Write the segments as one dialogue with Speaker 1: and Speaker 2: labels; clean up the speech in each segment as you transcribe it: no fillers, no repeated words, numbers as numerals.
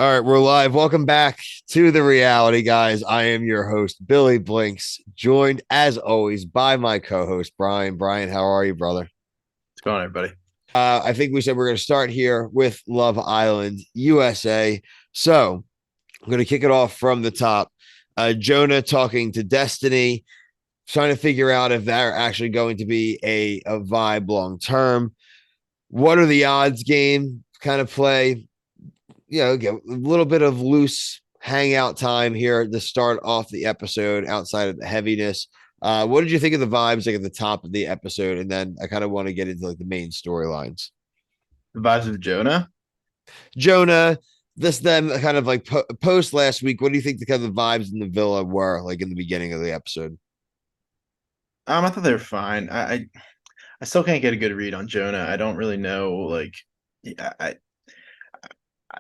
Speaker 1: All right, we're live. Welcome back to the reality, guys. I am your host, Billy Blinks, joined as always by my co-host, Brian. Brian, how are you, brother?
Speaker 2: What's going on, everybody?
Speaker 1: I think we said we're going to start here with Love Island, USA. So I'm going to kick it off from the top. Jonah talking to Destiny, trying to figure out if they're actually going to be a vibe long term. What are the odds game kind of play? Get a little bit of loose hangout time here to start off the episode outside of the heaviness. What did you think of the vibes like at the top of the episode? And then I kind of want to get into like the main storylines.
Speaker 2: The vibes of Jonah.
Speaker 1: Jonah, this then kind of like post last week. What do you think the kind of vibes in the villa were like in the beginning of the episode?
Speaker 2: I thought they were fine. I still can't get a good read on Jonah. I don't really know. Yeah,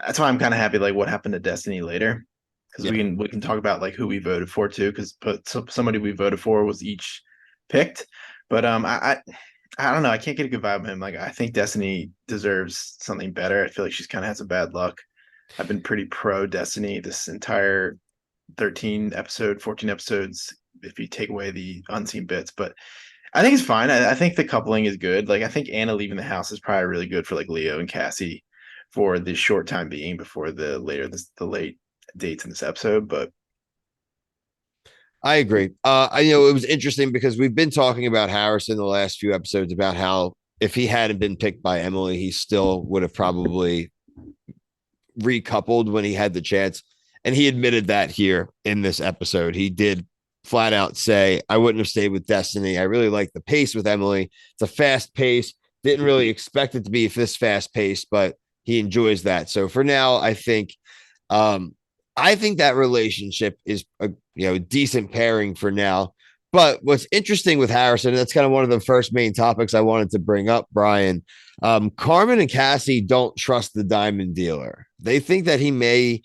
Speaker 2: that's why I'm kind of happy. Like, what happened to Destiny later? Because
Speaker 1: Yeah,
Speaker 2: we can talk about like who we voted for too. Because somebody we voted for was each picked. But I don't know. I can't get a good vibe of him. Like, I think Destiny deserves something better. I feel like she's kind of had some bad luck. I've been pretty pro Destiny this entire 14 episodes, if you take away the unseen bits. But I think it's fine. I think the coupling is good. Like, I think Anna leaving the house is probably really good for like Leo and Cassie for the short time being before the late dates in this episode. But
Speaker 1: I agree. I it was interesting because we've been talking about Harrison the last few episodes about how if he hadn't been picked by Emily, he still would have probably recoupled when he had the chance. And he admitted that here in this episode. He did flat out say, I wouldn't have stayed with Destiny. I really like the pace with Emily. It's a fast pace. Didn't really expect it to be this fast pace, but he enjoys that. So for now, um, I think that relationship is a decent pairing for now. But what's interesting with Harrison, that's kind of one of the first main topics I wanted to bring up, Brian. Carmen and Cassie don't trust the diamond dealer. They think that he may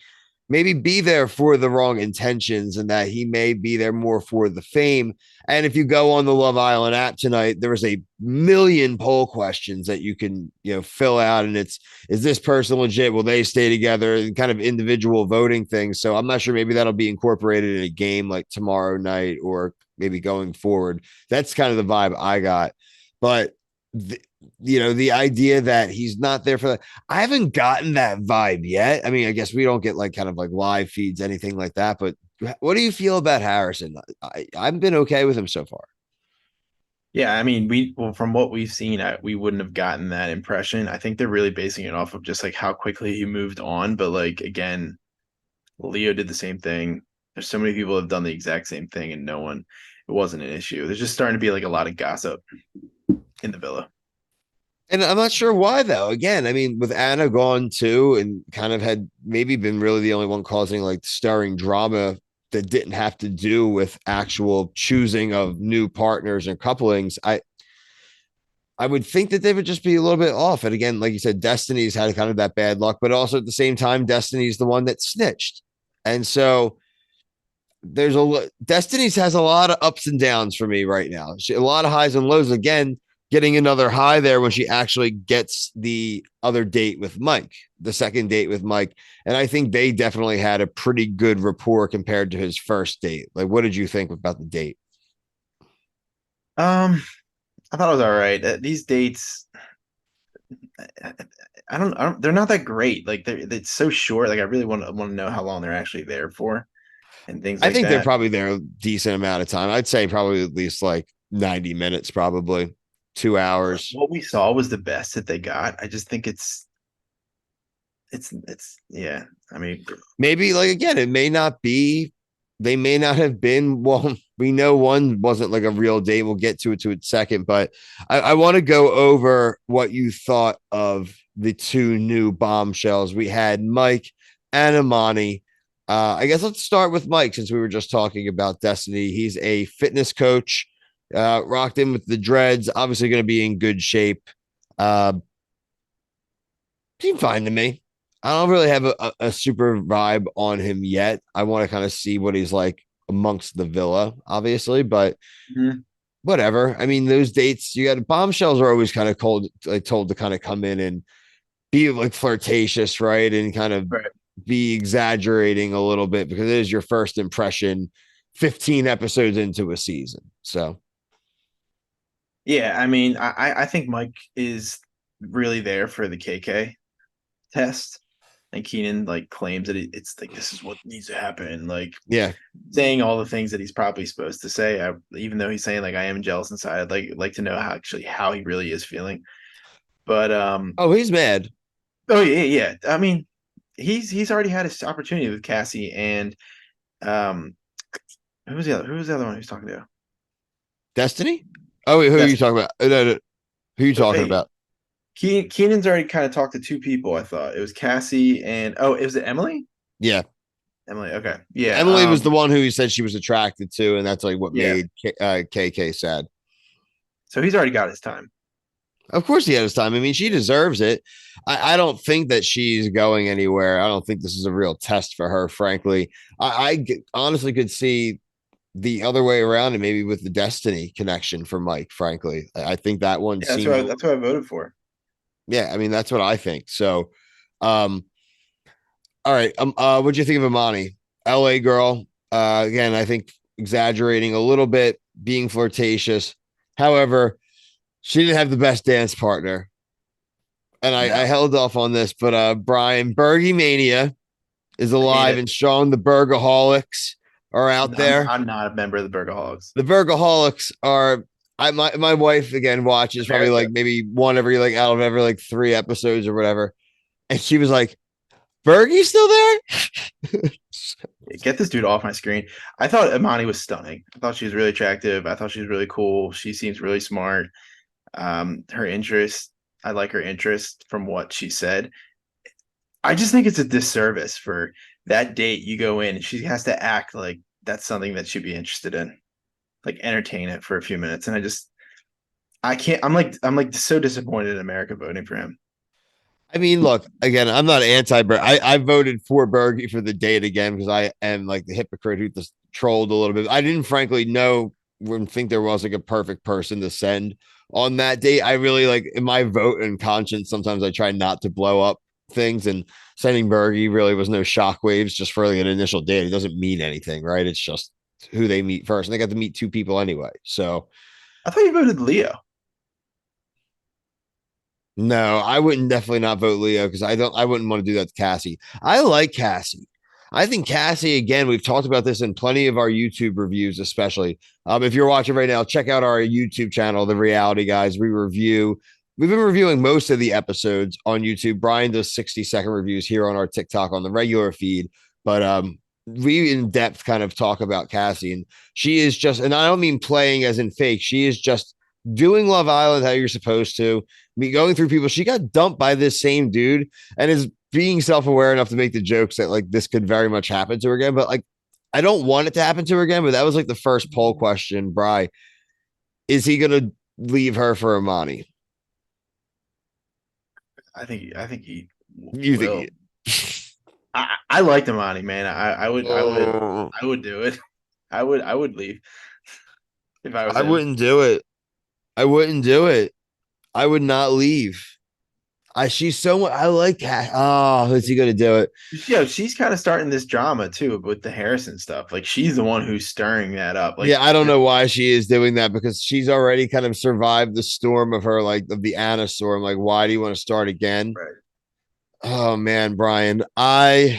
Speaker 1: maybe be there for the wrong intentions and that he may be there more for the fame. And if you go on the Love Island app tonight, there was a million poll questions that you can, fill out. And it's, is this person legit? Will they stay together? And kind of individual voting things. So I'm not sure, maybe that'll be incorporated in a game like tomorrow night or maybe going forward. That's kind of the vibe I got. But the, the idea that he's not there for that. I haven't gotten that vibe yet. I mean, I guess we don't get like kind of like live feeds, anything like that. But what do you feel about Harrison? I've been okay with him so far.
Speaker 2: yeah, I mean, from what we've seen, we wouldn't have gotten that impression. I think they're really basing it off of just like how quickly he moved on. But like again, Leo did the same thing. There's so many people have done the exact same thing, and it wasn't an issue. There's just starting to be like a lot of gossip in the villa.
Speaker 1: And I'm not sure why though. Again, I mean, with Anna gone too, and kind of had maybe been really the only one causing like stirring drama that didn't have to do with actual choosing of new partners and couplings. I would think that they would just be a little bit off. And again, like you said, Destiny's had kind of that bad luck, but also at the same time, Destiny's the one that snitched. And so Destiny's has a lot of ups and downs for me right now. A lot of highs and lows. Again, getting another high there when she actually gets the other date with Mike, the second date with Mike. And I think they definitely had a pretty good rapport compared to his first date. Like, what did you think about the date?
Speaker 2: Um, I thought it was all right. These dates, I, I don't, they're not that great. Like it's so short. Like I really want to know how long they're actually there for and things
Speaker 1: I
Speaker 2: like
Speaker 1: think they're
Speaker 2: that.
Speaker 1: probably there a decent amount of time. I'd say probably at least like 90 minutes, probably 2 hours.
Speaker 2: What we saw was the best that they got. I just think it's yeah. I mean,
Speaker 1: Maybe like again, it may not be, they may not have been. Well, we know one wasn't like a real date. We'll get to it second, but I want to go over what you thought of the two new bombshells. We had Mike and Imani. I guess let's start with Mike since we were just talking about Destiny. He's a fitness coach, rocked in with the dreads, obviously going to be in good shape. Uh, Seemed fine to me. I don't really have a super vibe on him yet. I want to kind of see what he's like amongst the villa, obviously, but
Speaker 2: mhm.
Speaker 1: whatever. I mean, those dates, you got bombshells are always kind of cold, like told to kind of come in and be like flirtatious, right? And kind of
Speaker 2: Right.
Speaker 1: be exaggerating a little bit because it is your first impression 15 episodes into a season. So
Speaker 2: Yeah, I mean, I think Mike is really there for the KK test, and Keenan like claims that it's like this is what needs to happen, like
Speaker 1: yeah.
Speaker 2: saying all the things that he's probably supposed to say. Even though he's saying like I am jealous inside, I'd like to know how he really is feeling. But
Speaker 1: Oh, he's mad.
Speaker 2: oh yeah, yeah. I mean, he's already had his opportunity with Cassie and um who was the other one who's talking to?
Speaker 1: Destiny? Oh, wait, who are you
Speaker 2: Destiny.
Speaker 1: talking about? No, no. Who are you talking
Speaker 2: Hey,
Speaker 1: about?
Speaker 2: Keenan's already kind of talked to two people. I thought it was Cassie and oh, it was Emily.
Speaker 1: Yeah.
Speaker 2: Emily. Okay. Yeah.
Speaker 1: Emily was the one who he said she was attracted to, and that's like what
Speaker 2: Yeah.
Speaker 1: made KK sad.
Speaker 2: So he's already got his time.
Speaker 1: Of course, he had his time. I mean, she deserves it. I don't think that she's going anywhere. I don't think this is a real test for her, frankly. Honestly could see the other way around and maybe with the Destiny connection for Mike, frankly. I think that one
Speaker 2: Yeah,
Speaker 1: seems,
Speaker 2: that's what I voted for.
Speaker 1: yeah, I mean, that's what I think. So, um, all right. What'd you think of Imani? LA girl. Again, I think exaggerating a little bit, being flirtatious. However, she didn't have the best dance partner. And I
Speaker 2: No,
Speaker 1: held off on this, but Brian, Bergie Mania is
Speaker 2: I hate
Speaker 1: alive
Speaker 2: it.
Speaker 1: and strong. The Burgaholics are out there.
Speaker 2: I'm not a member of the Burgerhogs.
Speaker 1: The Burgaholics are my wife again watches probably
Speaker 2: America.
Speaker 1: like maybe one every like out of every like 3 episodes or whatever. And she was like, Bergie's still there?
Speaker 2: Get this dude off my screen. I thought Imani was stunning. I thought she was really attractive. I thought she was really cool. She seems really smart. Her interest, I like her interest from what she said. I just think it's a disservice for that date. You go in and she has to act like that's something that she'd be interested in, like entertain it for a few minutes. And I can't. I'm like so disappointed in America voting for him.
Speaker 1: I mean, look, again, I'm not anti Berg. I voted for Bergie for the date again because I am like the hypocrite who just trolled a little bit. I didn't frankly know wouldn't think there was like a perfect person to send on that date. I really like in my vote and conscience, sometimes I try not to blow up things, and sending Bergie really was no shockwaves just for like an initial date. It doesn't mean anything, right? It's just who they meet first. And they got to meet two people anyway. So
Speaker 2: I thought you voted Leo.
Speaker 1: no, I wouldn't definitely not vote Leo because I wouldn't want to do that to Cassie. I like Cassie. I think Cassie, again, we've talked about this in plenty of our YouTube reviews, especially. If you're watching right now, check out our YouTube channel, The Reality Guys. We've been reviewing most of the episodes on YouTube. Brian does 60-second reviews here on our TikTok on the regular feed. But we in depth kind of talk about Cassie. And she is just, and I don't mean playing as in fake, she is just doing Love Island how you're supposed to me going through people. She got dumped by this same dude and is being self-aware enough to make the jokes that like this could very much happen to her again. But like, I don't want it to happen to her again. But that was like the first poll question, Bry. Is he gonna leave her for Imani?
Speaker 2: I think he
Speaker 1: You think
Speaker 2: will. I liked Imani, man. I would do it. I would leave if I was
Speaker 1: I
Speaker 2: him.
Speaker 1: wouldn't do it. I wouldn't do it. I would not leave. She's so I like that. Oh, is he gonna do it?
Speaker 2: Yeah, she's kind of starting this drama too with the Harrison stuff. Like she's the one who's stirring that up. Like
Speaker 1: Yeah, I don't know why she is doing that because she's already kind of survived the storm of her, like of the Anna storm. Like, why do you want to start again?
Speaker 2: right.
Speaker 1: Oh man, Brian, oh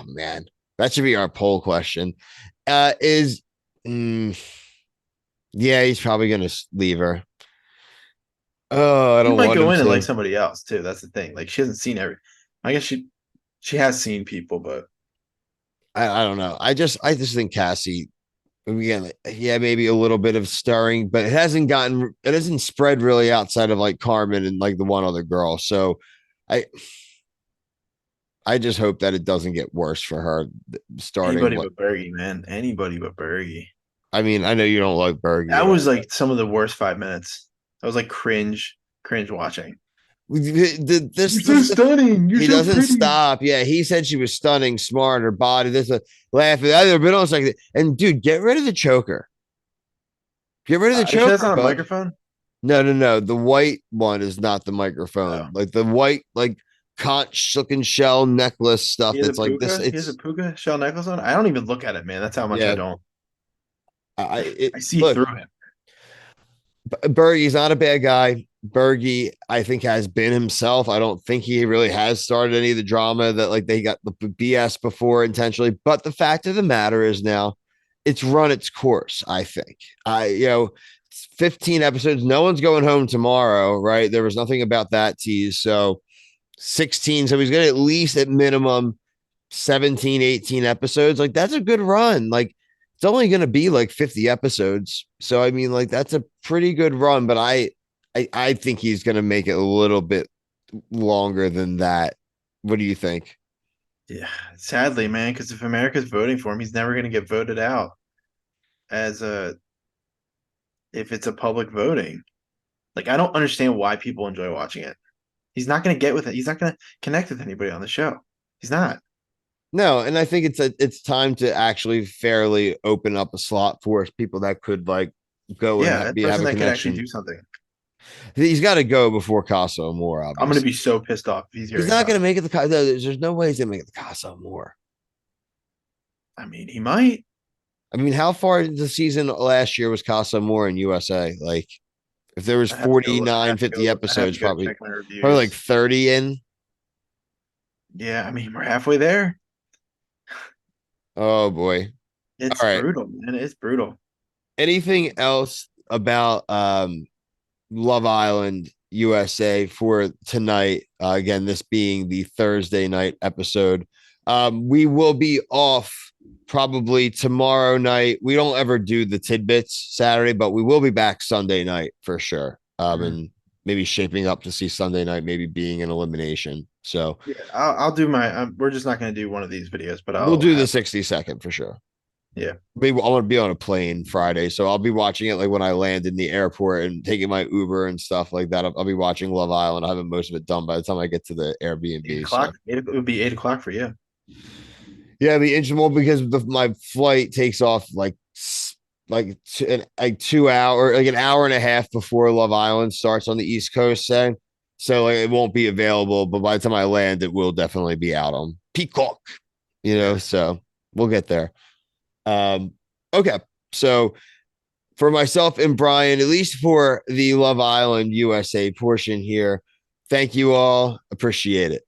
Speaker 1: man, that should be our poll question. Is mm, yeah, he's probably gonna leave her. Oh, I
Speaker 2: He
Speaker 1: don't
Speaker 2: might
Speaker 1: want
Speaker 2: go
Speaker 1: him
Speaker 2: in and like
Speaker 1: to.
Speaker 2: somebody else too. That's the thing. Like she hasn't seen every. I guess she has seen people, but
Speaker 1: I don't know. I just think Cassie again, yeah, maybe a little bit of stirring, but it hasn't spread really outside of like Carmen and like the one other girl. So I I just hope that it doesn't get worse for her starting
Speaker 2: anybody
Speaker 1: what
Speaker 2: but Bergie, man. Anybody but Bergie.
Speaker 1: I mean, I know you don't like Bergie
Speaker 2: That
Speaker 1: at
Speaker 2: was
Speaker 1: all.
Speaker 2: like some of the worst 5 minutes. That was like cringe watching.
Speaker 1: This
Speaker 2: You're so stunning. You're
Speaker 1: he
Speaker 2: so
Speaker 1: doesn't
Speaker 2: pretty.
Speaker 1: stop. Yeah, he said she was stunning, smart, her body. This a laughing. I've been almost like, and dude, get rid of the choker. Get rid of the
Speaker 2: You sure that's
Speaker 1: choker,
Speaker 2: not a
Speaker 1: bud.
Speaker 2: microphone?
Speaker 1: No, no, no. The white one is not the
Speaker 2: Oh,
Speaker 1: microphone. Like the white, like conch looking shell necklace stuff.
Speaker 2: He has a
Speaker 1: That's like this.
Speaker 2: puka. He has a
Speaker 1: It's
Speaker 2: puka shell necklace on. I don't even look at it, man. That's how much I
Speaker 1: yeah.
Speaker 2: don't.
Speaker 1: It
Speaker 2: I see
Speaker 1: look.
Speaker 2: through him.
Speaker 1: Bergie's not a bad guy. Bergie, I think, has been himself. I don't think he really has started any of the drama that like they got the BS before intentionally. But the fact of the matter is now it's run its course, I think. 15 episodes. No one's going home tomorrow, right? There was nothing about that tease. So 16. So he's going to at least at minimum 17, 18 episodes. Like that's a good run. Like it's only going to be like 50 episodes. So I mean, like that's a pretty good run, but I think he's going to make it a little bit longer than that. What do you think?
Speaker 2: Yeah, sadly, man, because if America's voting for him, he's never going to get voted out as a if it's a public voting. Like, I don't understand why people enjoy watching it. He's not going to get with it. He's not going to connect with anybody on the show. He's not.
Speaker 1: No, and I think it's time to actually fairly open up a slot for people that could like go and
Speaker 2: Yeah, a
Speaker 1: have
Speaker 2: person
Speaker 1: a
Speaker 2: that could actually
Speaker 1: connection.
Speaker 2: do something.
Speaker 1: He's got to go before Casa Amor,
Speaker 2: I'm going to
Speaker 1: obviously.
Speaker 2: be so pissed off if he's here
Speaker 1: He's
Speaker 2: in
Speaker 1: not going
Speaker 2: Casa.
Speaker 1: to make it the Casa. There's no way he's going to make it the Casa Amor.
Speaker 2: I mean, he might.
Speaker 1: I mean, how far into the season last year was Casa Amor in USA? Like, if there was
Speaker 2: I
Speaker 1: 49,
Speaker 2: have to
Speaker 1: 50
Speaker 2: go. I have
Speaker 1: episodes,
Speaker 2: to go
Speaker 1: probably
Speaker 2: check my
Speaker 1: like
Speaker 2: reviews.
Speaker 1: 30 in.
Speaker 2: Yeah, I mean, we're halfway there.
Speaker 1: Oh boy.
Speaker 2: It's
Speaker 1: All right.
Speaker 2: brutal, man. It's brutal.
Speaker 1: Anything else about Love Island USA for tonight? Again, this being the Thursday night episode. We will be off probably tomorrow night. We don't ever do the tidbits Saturday, but we will be back Sunday night for sure.
Speaker 2: Mhm.
Speaker 1: And maybe shaping up to see Sunday night maybe being an elimination. So
Speaker 2: Yeah, I'll do my. We're just not going to do one of these videos, but
Speaker 1: we'll
Speaker 2: I'll
Speaker 1: do the
Speaker 2: have.
Speaker 1: 60-second for sure.
Speaker 2: Yeah,
Speaker 1: Maybe I want to be on a plane Friday, so I'll be watching it like when I land in the airport and taking my Uber and stuff like that. I'll be watching Love Island. I'll have most of it done by the time I get to the
Speaker 2: 8
Speaker 1: Airbnb. So
Speaker 2: o'clock. It would be 8 o'clock for you.
Speaker 1: yeah, it'd be interesting well, because my flight takes off like 2 hour, like an hour and a half before Love Island starts on the East Coast. Say so, like it won't be available, but by the time I land, it will definitely be out on Peacock.
Speaker 2: Yeah.
Speaker 1: So we'll get there. Um, okay, so for myself and Brian, at least for the Love Island USA portion here. Thank you all. Appreciate it.